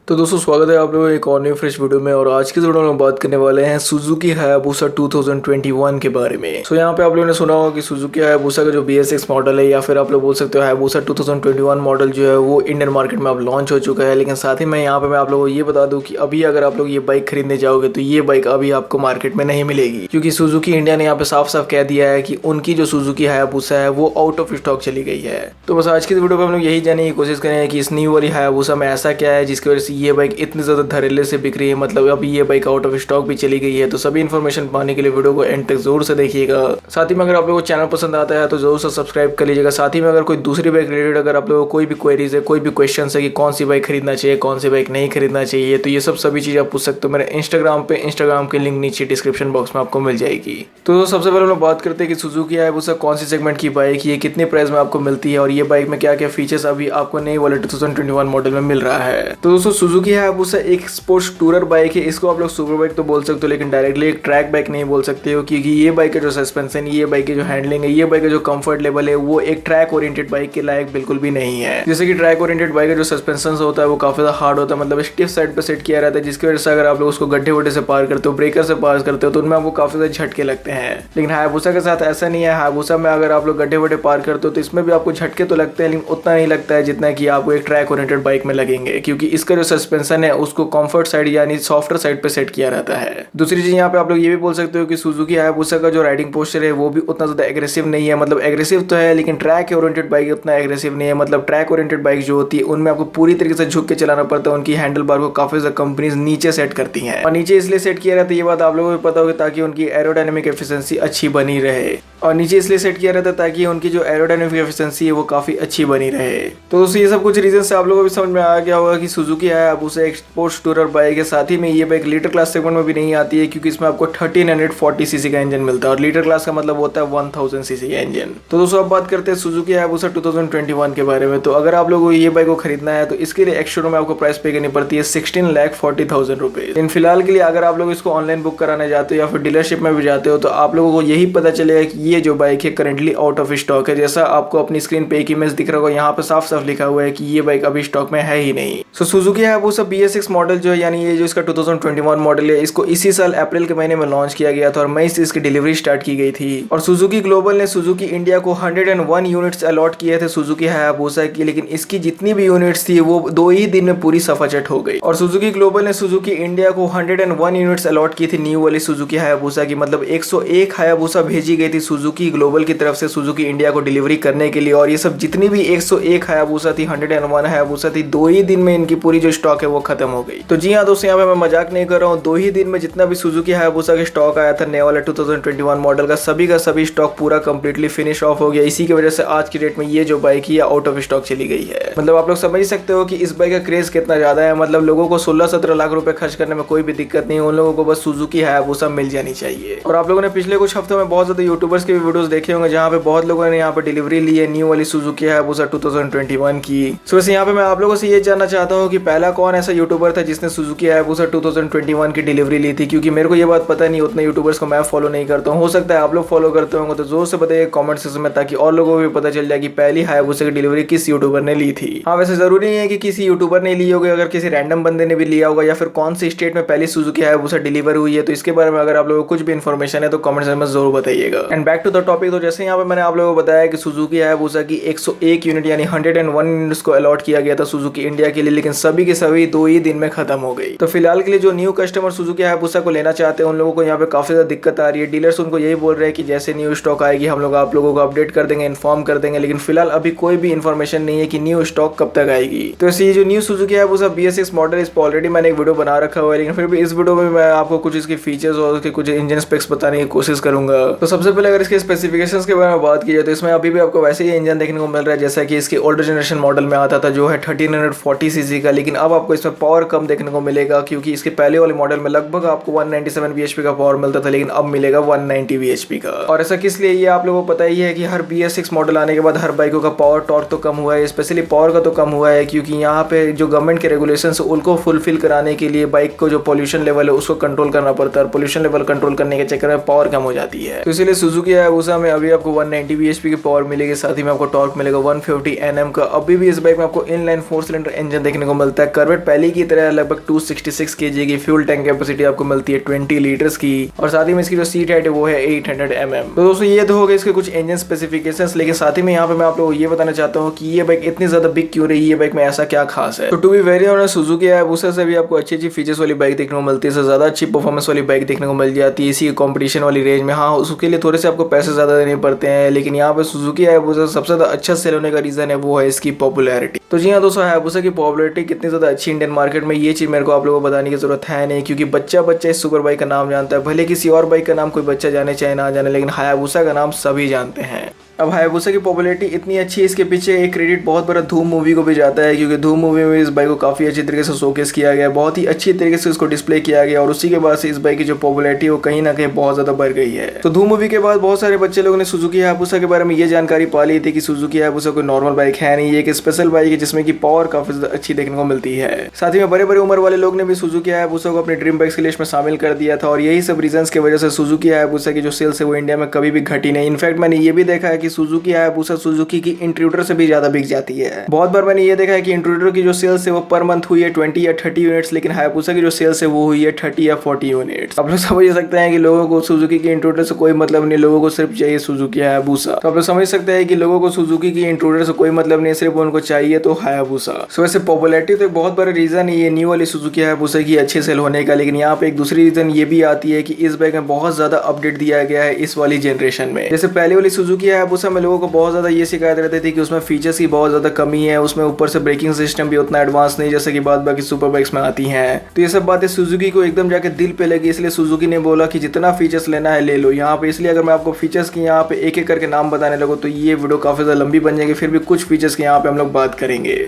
तो दोस्तों स्वागत है आप लोगों को एक और न्यू फ्रेश वीडियो में। और आज की वीडियो में बात करने वाले हैं सुजुकी हायाबुसा 2021 के बारे में। तो यहाँ पे आप लोगों ने सुना होगा कि सुजुकी हायाबुसा का जो BS6 मॉडल है या फिर आप लोग बोल सकते हो हायाबुसा 2021 मॉडल जो है वो इंडियन मार्केट में अब लॉन्च हो चुका है। लेकिन साथ ही मैं यहाँ पे मैं आप लोगों को ये बता दूँ कि अभी अगर आप लोग ये बाइक खरीदने जाओगे तो ये बाइक अभी आपको मार्केट में नहीं मिलेगी, क्योंकि सुजुकी इंडिया ने यहाँ पे साफ साफ कह दिया है कि उनकी जो सुजुकी हायाबुसा है वो आउट ऑफ स्टॉक चली गई है। तो बस आज की वीडियो में हम लोग यही जानने की कोशिश करेंगे कि इस न्यू वाली हायाबुसा में ऐसा क्या है जिसकी वजह से ये बाइक इतनी ज्यादा धड़ल्ले से बिक रही है, मतलब अभी ये बाइक आउट ऑफ स्टॉक भी चली गई है। तो सभी इन्फॉर्मेशन पाने के लिए वीडियो को एंड तक जरूर से देखिएगा। साथ ही में अगर आप लोगों को चैनल पसंद आता है तो जरूर से सब्सक्राइब कर लीजिएगा। साथ ही में अगर कोई दूसरी बाइक रिलेटेड अगर आप लोगों को कोई भी क्वेरीज है, कोई भी क्वेश्चन है कि कौन सी बाइक खरीदना चाहिए, कौन सी बाइक नहीं खरीदना चाहिए, तो ये सभी चीज आप पूछ सकते हो मेरे इंस्टाग्राम के लिंक नीचे डिस्क्रिप्शन बॉक्स में आपको मिल जाएगी। तो सबसे पहले हम लोग बात करते हैं कि सुजुकी हायाबुसा कौन सी सेगमेंट की बाइक, ये कितने प्राइस में आपको मिलती है और ये बाइक में क्या क्या फीचर्स अभी आपको नई वाले 2021 मॉडल में मिल रहा है। तो दोस्तों सुजुकी हायाबुसा एक स्पोर्ट्स टूरर बाइक है। इसको आप लोग सुपर बाइक तो बोल सकते हो, लेकिन डायरेक्टली एक ट्रैक बाइक नहीं बोल सकते हो, क्योंकि ये बाइक का जो सस्पेंशन, ये बाइक की जो हैंडलिंग है, ये बाइक का जो कंफर्ट लेवल है वो एक ट्रैक ओरिएंटेड बाइक के लायक बिल्कुल भी नहीं है। जैसे कि ट्रैक ओरिएंटेड बाइक का जो सस्पेंशन होता है वो काफी ज्यादा हार्ड होता है, मतलब स्टिफ साइड पे सेट किया रहता है, जिसकी वजह से अगर आप लोग उसको गड्ढे वड्ढे से पार करते हो, ब्रेकर से पार करते हो तो उनमें आपको काफी ज्यादा झटके लगते हैं। लेकिन हायाबुसा के साथ ऐसा नहीं है। हायाबुसा में अगर आप लोग गड्ढे वड्ढे पार करते हो तो इसमें भी आपको झटके तो लगते हैं, लेकिन उतना नहीं लगता है जितना कि आपको एक ट्रैक ओरिएंटेड बाइक में लगेंगे, क्योंकि इसका जो सस्पेंशन है उसको कंफर्ट साइड यानी सॉफ्टर साइड पे सेट किया रहता है। दूसरी चीज यहाँ पे आप लोग ये भी बोल सकते हो कि सुजुकी हायाबुसा का जो राइडिंग पोस्चर है वो भी उतना ज्यादा एग्रेसिव नहीं है, मतलब एग्रेसिव तो है लेकिन ट्रैक ओरिएंटेड बाइक उतना एग्रेसिव नहीं है। मतलब ट्रैक ओरिएंटेड बाइक जो होती है उनमें आपको पूरी तरीके से झुक के चलाना पड़ता है, उनकी हैंडल बार को काफी ज्यादा कंपनीज नीचे सेट करती हैं, और नीचे इसलिए सेट किया रहता है, ये बात आप लोगों को पता होगी, ताकि उनकी एरोडायनेमिक एफिशिएंसी अच्छी बनी रहे। और नीचे इसलिए सेट किया रहता है ताकि उनकी जो एरोडायनेमिक एफिशिएंसी है वो काफी अच्छी बनी रहे। तो दोस्तों ये सब कुछ रीजन से आप लोगों को भी समझ में आ गया होगा कि सुजुकी हायाबुसा एक स्पोर्ट्स टूरर बाइक है। साथ ही में ये बाइक लीटर क्लास सेगमेंट में भी नहीं आती है, क्योंकि इसमें आपको 1340 सीसी का इंजन मिलता है, और लीटर क्लास का मतलब होता है 1000 सीसी का इंजन। तो दोस्तों अब बात करते हैं सुजुकी हायाबुसा 2021 के बारे में। तो अगर आप लोगों को ये बाइक को खरीदना है तो इसके लिए एक्स शोरूम में आपको प्राइस पे करनी पड़ती है 16,40,000 रुपए। लेकिन फिलहाल के लिए अगर आप लोग इसको ऑनलाइन बुक कराने जाते हो या फिर डीलरशिप में भी जाते हो तो आप लोगों को यही पता चलेगा कि ये जो बाइक है करंटली आउट ऑफ स्टॉक है। जैसा आपको अपनी स्क्रीन पे एक इमेज दिख रहा होगा, यहाँ पे साफ साफ लिखा हुआ है कि ये बाइक अभी स्टॉक में है ही नहीं। सो सुजुकी हायाबुसा BS6 मॉडल जो है, यानी ये जो इसका 2021 मॉडल है, इसको इसी साल अप्रैल के महीने में लॉन्च किया गया था और मई से इसकी डिलीवरी स्टार्ट की गई थी। और सुजुकी ग्लोबल ने सुजुकी इंडिया को 101 यूनिट्स अलॉट किए थे सुजुकी हायाबुसा की, लेकिन इसकी जितनी भी यूनिट्स थी वो 2 ही दिन में पूरी सफाचट हो गई। और सुजुकी ग्लोबल ने सुजुकी इंडिया को 101 यूनिट्स अलॉट की थी न्यू वाली सुजुकी हायाबुसा की, मतलब 101 हायाबुसा भेजी गई थी सुजुकी ग्लोबल की तरफ से सुजुकी इंडिया को डिलीवरी करने के लिए। और ये सब जितनी भी 101 हायाबुसा थी, 101 हायाबुसा थी, 2 ही दिन में इनकी पूरी जो स्टॉक है वो खत्म हो गई। तो जी हाँ दोस्तों, यहाँ पे मैं मजाक नहीं कर रहा हूँ, 2 ही दिन में जितना भी सुजुकी हायाबुसा का स्टॉक आया था नए वाला 2021 मॉडल का सभी स्टॉक पूरा कंप्लीटली फिनिश ऑफ हो गया। इसी की वजह से आज की डेट में ये जो बाइक है आउट ऑफ स्टॉक चली गई है। मतलब आप लोग समझ सकते हो कि इस बाइक का क्रेज कितना ज्यादा है। मतलब लोगों को 16-17 लाख रुपए खर्च करने में कोई भी दिक्कत नहीं है, उन लोगों को बस सुजुकी हायाबुसा मिल जानी चाहिए। और आप लोगों ने पिछले कुछ हफ्तों में बहुत ज्यादा यूट्यूबर्स के भी वीडियोस देखे होंगे जहाँ पे बहुत लोगों ने यहाँ पे डिलीवरी ली है न्यू वाली सुजुकी हायाबुसा 2021 की। सो वैसे यहाँ पे मैं आप लोगों से ये जानना चाहता हूँ कि पहला कौन ऐसा यूट्यूबर था जिसने सुजुकी हायाबुसा 2021 की डिलीवरी ली थी, क्योंकि मेरे को ये बात पता नहीं, उतने यूट्यूबर्स को मैं फॉलो नहीं करता हूँ। हो सकता है आप लोग फॉलो करते होंगे, तो जोर से बताइए कमेंट सेक्शन में, ताकि और लोगों को भी पता चल जाए कि पहली हायाबुसा की डिलीवरी किस यूट्यूबर ने ली थी। हाँ वैसे जरूरी नहीं है कि किसी यूट्यूबर ने ली होगी, अगर किसी रैंडम बंदे ने भी लिया होगा या फिर कौन सी स्टेट में पहली सुजुकी हायाबुसा डिलीवर हुई है, तो इसके बारे में अगर आप लोगों को कुछ भी इन्फॉर्मेशन है तो कमेंट सेक्शन में जरूर बताइएगा। And back to the topic. तो जैसे यहाँ पे मैंने आप लोगों को बताया कि सुजुकी हायाबुसा की 101 यूनिट यानी 101 यूनिट्स को अलॉट किया गया था सुजुकी इंडिया के लिए, लेकिन सभी के सभी 2 ही दिन में खत्म हो गई। तो फिलहाल के लिए जो न्यू कस्टमर सुजुकी हायाबुसा को लेना चाहते हैं उन लोगों को यहाँ पे काफी ज्यादा दिक्कत आ रही है। डीलर्स उनको यही बोल रहे हैं कि जैसे न्यू स्टॉक आएगी हम लोग आप लोगों को अपडेट कर देंगे, इन्फॉर्म कर देंगे, लेकिन फिलहाल अभी कोई भी इन्फॉर्मेशन नहीं है कि न्यू स्टॉक कब तक आएगी। तो ऐसे जो new Suzuki Hayabusa BS6 model इस पर ऑलरेडी मैंने एक वीडियो बना रखा हुआ है, लेकिन फिर भी इस वीडियो में मैं आपको कुछ इसके फीचर्स और उसके कुछ इंजन स्पेक्स बताने की कोशिश करूंगा। तो सबसे पहले अगर इसके स्पेसिफिकेशंस के बारे में बात की जाए तो इसमें अभी भी आपको वैसे ही इंजन देखने को मिल रहा है जैसा कि इसके ओल्डर जनरेशन मॉडल में आता था, जो है 1340 सीसी का। लेकिन अब आपको इसमें पावर कम देखने को मिलेगा, क्योंकि इसके पहले वाले मॉडल में लगभग आपको 197 bhp का पावर मिलता था, लेकिन अब मिलेगा 190 bhp का। और ऐसा किस लिए, ये आप लोगों को पता ही है कि हर BS6 मॉडल आने के बाद हर बाइकों का पावर टॉर्क तो कम हुआ है, स्पेशली पावर का तो कम हुआ है, क्योंकि यहाँ पे जो गवर्नमेंट के रेगुलेशन है उनको फुलफिल कराने के लिए बाइक को जो पॉल्यूशन लेवल है उसको कंट्रोल करना पड़ता है, और पॉल्यूशन लेवल कंट्रोल करने के चक्कर में पावर कम हो जाती है। तो इसलिए सुजुकी हायाबुसा में अभी आपको 190 bhp की पावर मिलेगी, साथ ही में आपको टॉर्क मिलेगा 150 Nm का। अभी भी इस बाइक में आपको इनलाइन 4 सिलेंडर इंजन देखने को मिलता है। करवेट पहले की तरह लगभग 266 kg की फ्यूल टैंक कैपेसिटी आपको मिलती है 20 लीटर्स की, और साथ ही में इसकी जो सीट हाइट है वो है 800 mm। तो दोस्तों ये तो हो गए इसके कुछ इंजन स्पेसिफिकेशंस, लेकिन साथ ही में यहाँ पे मैं आप लोगों को ये बताना चाहता हूँ कि ये बाइक इतनी ज्यादा बिग क्यों रही है, ये बाइक में ऐसा क्या खास है। तो to be very honest, Suzuki Hayabusa से भी आपको अच्छी फीचर्स वाली बाइक देखने को मिलती है, ज्यादा अच्छी परफॉर्मेंस वाली बाइक देखने को मिल जाती है इसी कंपटीशन वाली रेंज में। हाँ, उसके लिए थोड़े से आपको पैसे ज्यादा देने पड़ते हैं, लेकिन यहाँ पे सुजुकी हायाबुसा सबसे ज्यादा अच्छा सेल होने का रीजन है वो है इसकी पॉपुलैरिटी। तो जी हाँ दोस्तों, हायाबुसा की पॉपुलैरिटी कितनी ज्यादा अच्छी इंडियन मार्केट में, ये चीज मेरे को आप लोगों को बताने की जरूरत है नहीं, क्योंकि बच्चा इस सुपर बाइक का नाम जानता है। भले किसी और बाइक का नाम कोई बच्चा जाने चाहे ना जाने, लेकिन हायाबुसा का नाम सभी जानते हैं। अब हायाबुसा की पॉपुलैरिटी इतनी अच्छी है, इसके पीछे एक क्रेडिट बहुत बड़ा धूम मूवी को भी जाता है, क्योंकि धूम मूवी में इस बाइक को काफी अच्छी तरीके से शोकेस किया गया, बहुत ही अच्छी तरीके से इसको डिस्प्ले किया गया, और उसी के बाद से इस बाइक की जो पॉपुलैरिटी है वो कहीं ना कहीं बहुत ज्यादा बढ़ गई है। तो धूम मूवी के बाद बहुत सारे बच्चे लोगों ने सुजुकी हायाबुसा के बारे में ये जानकारी पा ली थी कि सुजुकी हायाबुसा कोई नॉर्मल बाइक है नहीं, ये एक स्पेशल बाइक है जिसमें की पावर काफी ज्यादा अच्छी देखने को मिलती है। साथ ही में बड़े बड़े उम्र वाले लोग ने भी सुजुकी हायाबुसा को अपने ड्रीम बाइक्स की लिस्ट में शामिल कर दिया था, और यही सब रीजंस की वजह से सुजुकी हायाबुसा की जो सेल्स है वो इंडिया में कभी भी घटी नहीं। इनफैक्ट मैंने ये भी देखा है कि सुजुकी हायाबुसा सुजुकी की इंट्रूडर से भी ज्यादा बिक जाती है। बहुत बार मैंने ये देखा है कि इंट्रूडर की जो सेल्स है वो पर मंथ हुई है 20 या 30 यूनिट्स, लेकिन हायाबुसा की जो सेल्स है वो हुई है 30 या 40 यूनिट्स। आप लोग समझ सकते हैं कि लोगों को सुजुकी की इंट्रूडर से कोई मतलब नहीं, लोगों को सिर्फ चाहिए सुजुकी हायाबुसा। तो आप लोग समझ सकते हैं कि लोगों को सुजुकी की इंट्रूडर से कोई मतलब नहीं, सिर्फ उनको चाहिए तो हायाबुसा। सो वैसे पॉपुलैरिटी तो एक बहुत बड़ा रीजन है ये न्यू वाली सुजुकी हायाबुसा की अच्छे सेल होने का, लेकिन यहाँ पे एक दूसरी रीजन ये भी आती है कि इस बाइक में बहुत ज्यादा अपडेट दिया गया है इस वाली जनरेशन में। जैसे पहले वाली सुजुकी हायाबुसा में लोगों को बहुत ज्यादा ये शिकायत रहती थी कि उसमें फीचर्स की बहुत ज्यादा कमी है, उसमें ऊपर से ब्रेकिंग सिस्टम भी उतना एडवांस नहीं जैसे कि बाद बाकी सुपर बाइक्स में आती हैं। तो ये सब बातें सुजुकी को एकदम जाके दिल पे लगी, इसलिए सुजुकी ने बोला कि जितना फीचर्स लेना है ले लो यहाँ पे। इसलिए अगर मैं आपको फीचर्स की यहाँ पे एक एक करके नाम बताने लगूँ तो ये वीडियो काफी ज्यादा लंबी बन जाएगी, फिर भी कुछ फीचर्स की यहाँ पे हम लोग बात करेंगे।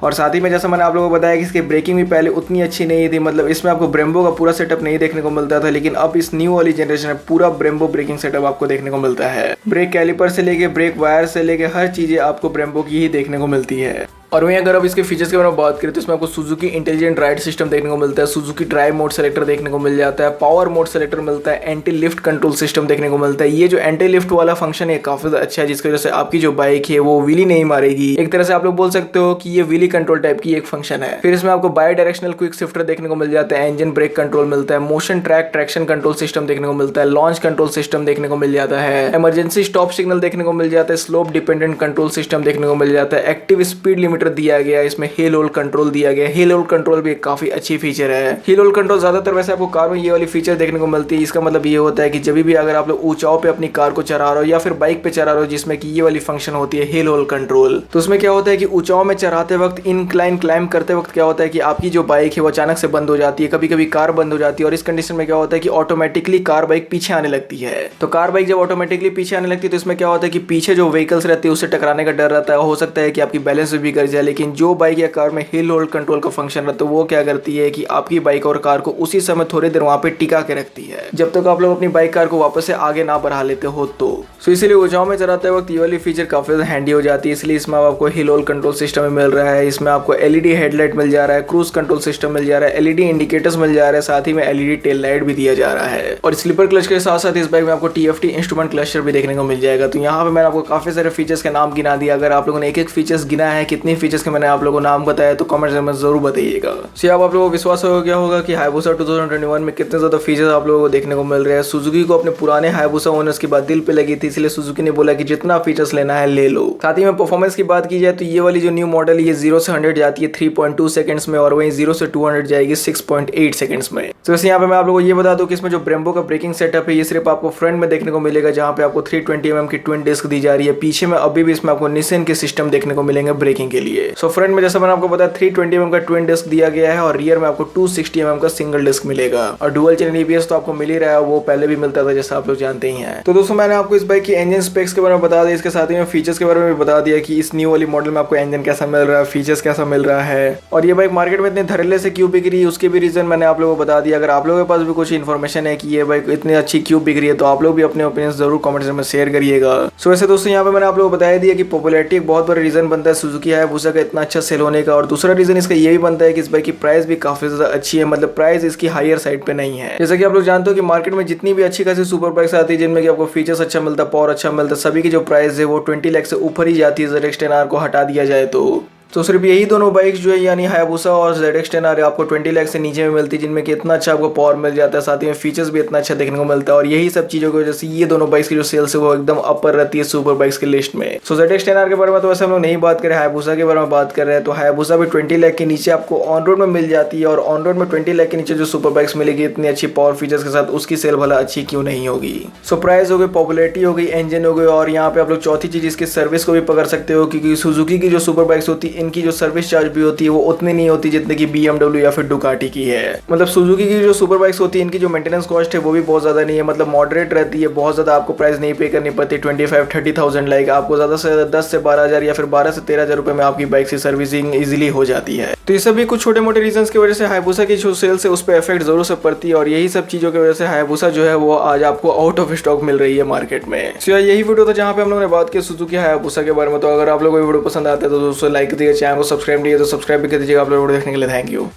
और साथ ही में जैसा मैंने आप लोगों को बताया कि इसकी ब्रेकिंग भी पहले उतनी अच्छी नहीं थी, मतलब इसमें आपको ब्रेम्बो का पूरा सेटअप नहीं देखने को मिलता था, लेकिन अब इस न्यू वाली जनरेशन में पूरा ब्रेम्बो ब्रेकिंग सेटअप आपको देखने को मिलता है। ब्रेक कैलिपर से लेके ब्रेक वायर से लेके हर चीजें आपको ब्रेम्बो की ही देखने को मिलती है। और वहीं अगर अब इसके फीचर्स के बारे में बात करें तो इसमें आपको सुजुकी इंटेलिजेंट राइड सिस्टम देखने को मिलता है, सुजुकी ड्राइव मोड सेलेक्टर देखने को मिल जाता है, पावर मोड सेलेक्टर मिलता है, एंटी लिफ्ट कंट्रोल सिस्टम देखने को मिलता है। ये जो एंटी लिफ्ट वाला फंक्शन है काफी ज्यादा अच्छा है, जिसकी वजह से आपकी जो बाइक है वो व्हीली नहीं मारेगी। एक तरह से आप लोग बोल सकते हो कि ये व्हीली कंट्रोल टाइप की एक फंक्शन है। फिर इसमें आपको बाई डायरेक्शनल क्विक शिफ्टर देखने को मिल जाता है, इंजन ब्रेक कंट्रोल मिलता है, motion track traction control system देखने को मिलता है, लॉन्च कंट्रोल सिस्टम देखने को मिल जाता है, इमरजेंसी स्टॉप सिग्नल देखने को मिल जाता है, स्लोप डिपेंडेंट कंट्रोल सिस्टम देखने को मिल जाता है, एक्टिव स्पीड लिमिटर दिया गया है, में हिल होल्ड कंट्रोल दिया गया है। हिल होल्ड कंट्रोल भी एक काफी अच्छी फीचर है। हिल होल्ड कंट्रोल ज्यादातर वैसे आपको कार में ये वाली फीचर देखने को मिलती है। इसका मतलब ये होता है कि जब भी अगर आप लोग ऊंचाई पे अपनी कार को चला रहे हो या फिर बाइक पे चला रहे हो जिसमें कि ये वाली फंक्शन होती है हिल होल्ड कंट्रोल, तो उसमें क्या होता है कि ऊंचाई में चढ़ाते वक्त इनक्लाइन क्लाइंब करते वक्त क्या होता है कि आपकी जो बाइक है वो अचानक से बंद हो जाती है, कभी कभी कार बंद हो जाती है, और इस कंडीशन में क्या होता है कि ऑटोमेटिकली कार बाइक पीछे आने लगती है। तो कार बाइक जब ऑटोमेटिकली पीछे आने लगती है तो इसमें क्या होता है कि पीछे जो व्हीकल्स रहती है उससे टकराने का डर रहता है, हो सकता है कि आपकी बैलेंस भी कर जाए। लेकिन जो बाइक या कार में हिल होल्ड कंट्रोल का फंक्शन रहता है वो क्या करती है कि आपकी बाइक और कार को उसी समय थोड़ी देर वहां पे टिका के रखती है जब तक आप लोग अपनी बाइक कार को वापस से आगे ना बढ़ा लेते हो। तो इसलिए ऊंचाई में चलाते वक्त ये वाली फीचर काफी ज्यादा हैंडी हो जाती है। इसलिए इसमें आपको हिल होल्ड कंट्रोल सिस्टम मिल रहा है, इसमें आपको एलईडी हेडलाइट मिल जा रहा है, क्रूज कंट्रोल सिस्टम मिल जा रहा है, एलईडी इंडिकेटर्स मिल जा रहा है, साथ ही में एलईडी टेल लाइट भी दिया जा रहा है। और स्लीपर क्लच के साथ साथ इस बाइक में आपको टीएफटी इंस्ट्रूमेंट क्लस्टर भी देखने को मिल जाएगा। तो यहाँ पे मैंने आपको काफी सारे फीचर्स के नाम गिना दिया। अगर आप लोगों ने एक एक फीचर्स गिना है, कितने फीचर्स के मैंने आप लोगों को नाम बताया, तो कमेंट में जरूर बताइएगा। अब आप लोगों को विश्वास हो गया होगा कि हायाबुसा 2021 में कितने ज्यादा फीचर्स आप लोगों को देखने को मिल रहे हैं। सुजुकी को अपने पुराने हायाबुसा ओनर्स की बात दिल पे लगी थी, इसलिए सुजुकी ने बोला कि जितना फीचर्स लेना है ले लो। साथ ही में परफॉर्मेंस की बात की जाए तो ये वाली जो न्यू मॉडल ये 0 से 100 जाती है 3.2 सेकंड्स में, और वहीं 0 से 200 जाएगी 6.8 सेकंड्स में। तो वैसे यहाँ पे मैं आप लोगों को ये बता दूं कि इसमें जो ब्रेम्बो का ब्रेकिंग सेटअप है ये सिर्फ आपको फ्रंट में देखने को मिलेगा, जहाँ पे आपको 320 mm की ट्विन डिस्क दी जा रही है। पीछे में अभी भी इसमें आपको निसेन के सिस्टम देखने को मिलेंगे ब्रेकिंग के लिए। सो फ्रंट में जैसा मैंने आपको बताया 320 mm का ट्विन डिस्क दिया गया है, और रियर में आपको 260 mm का सिंगल डिस्क मिलेगा। और डुअल चैनल ईबीएस तो आपको मिल ही रहा है, वो पहले भी मिलता था जैसा आप लोग जानते ही हैं। तो दोस्तों मैंने आपको इस बाइक की इंजन स्पेक्स के बारे में बता दिया, इसके साथ ही में फीचर्स के बारे में भी बता दिया कि इस न्यू वाली मॉडल में आपको इंजन कैसा मिल रहा है, फीचर्स कैसा मिल रहा है, और ये बाइक मार्केट में इतने धड़ल्ले से क्यों बिक रही है उसके भी रीजन मैंने आप लोगों को बता दिया। अगर आप लोगों के पास भी कुछ इन्फॉर्मेशन है कि ये बाइक इतनी अच्छी क्यों बिक रही है तो आप लोग भी अपने ओपिनियन जरूर कमेंट में शेयर करिएगा। सो वैसे दोस्तों यहाँ पे मैंने आप लोगों को बताया दिया कि पॉपुलैरिटी एक बहुत बड़ा रीजन बनता है सुजुकी हायाबुसा का इतना अच्छा सेल होने का। और दूसरा रीजन इसका ये भी बनता है कि इस बाइक की प्राइस भी काफी ज्यादा अच्छी है, मतलब प्राइस इसकी हायर साइड पे नहीं है। जैसा कि आप लोग जानते हो कि मार्केट में जितनी भी अच्छी खासी सुपर बाइक्स आती है जिनमें कि आपको फीचर्स अच्छा मिलता है, पावर अच्छा मिलता है, सभी की जो प्राइस है वो 20 लाख से ऊपर ही जाती है ZX-10R को हटा दिया जाए तो सिर्फ यही दोनों बाइक्स जो है यानी हायाबुसा और ZX-10R आपको 20 लाख से नीचे में मिलती है, जिनमें कि इतना अच्छा आपको पावर मिल जाता है, साथ ही में फीचर्स भी इतना अच्छा देखने को मिलता है। और यही सब चीजों की वजह से ये दोनों बाइक्स की जो सेल्स है वो एकदम अपर रहती है सुपर बाइक्स की लिस्ट में। सो ZX-10R के बारे में तो वैसे हम लोग नहीं बात करें, हायाबुसा के बारे में बात कर रहे हैं। तो हायाबुसा भी 20 लाख के नीचे आपको ऑन रोड में मिल जाती है, और ऑन रोड में 20 लाख के नीचे जो सुपर बाइक्स मिलेगी इतनी अच्छी पावर फीचर्स के साथ, उसकी सेल भला अच्छी क्यों नहीं होगी। सो प्राइस हो गई, पॉपुलैरिटी हो गई, इंजन हो गई, और यहाँ पे आप लोग चौथी चीज इसकी सर्विस को भी पकड़ सकते हो, क्योंकि सुजुकी की जो सुपर बाइक्स होती है इनकी जो सर्विस भी होती है वो उतनी नहीं होती जितने की BMW या फिर डुकाटी की है। मतलब सुजुकी की जो सुपर बाइक्स होती है इनकी जो मेंटेनेंस कॉस्ट है वो भी बहुत ज्यादा नहीं है, मतलब मॉडरेट रहती है, बहुत ज्यादा आपको प्राइस नहीं पे करनी पड़ती। 25-30,000 लाइक आपको ज्यादा से 10 से 12,000 या फिर 12 से 13,000 रुपए में आपकी बाइक की सर्विसिंग इजिली हो जाती है। तो ये सभी कुछ छोटे मोटे रीजन की वजह से हायाबुसा की जो सेल्स है उस पर इफेक्ट जरूर से पड़ती है, और यही सब चीजों की वजह से हायाबुसा जो है वो आज आपको आउट ऑफ स्टॉक मिल रही है मार्केट में। तो यही वीडियो था जहाँ पे हम लोगों ने बात की सुजुकी हायाबुसा के बारे में। तो अगर आप लोगों को वीडियो पसंद आता है तो दोस्तों लाइक कीजिएगा, चैनल को सब्सक्राइब नहीं है तो सब्सक्राइब भी कर दीजिएगा। आप लोग वीडियो देखने के लिए थैंक यू।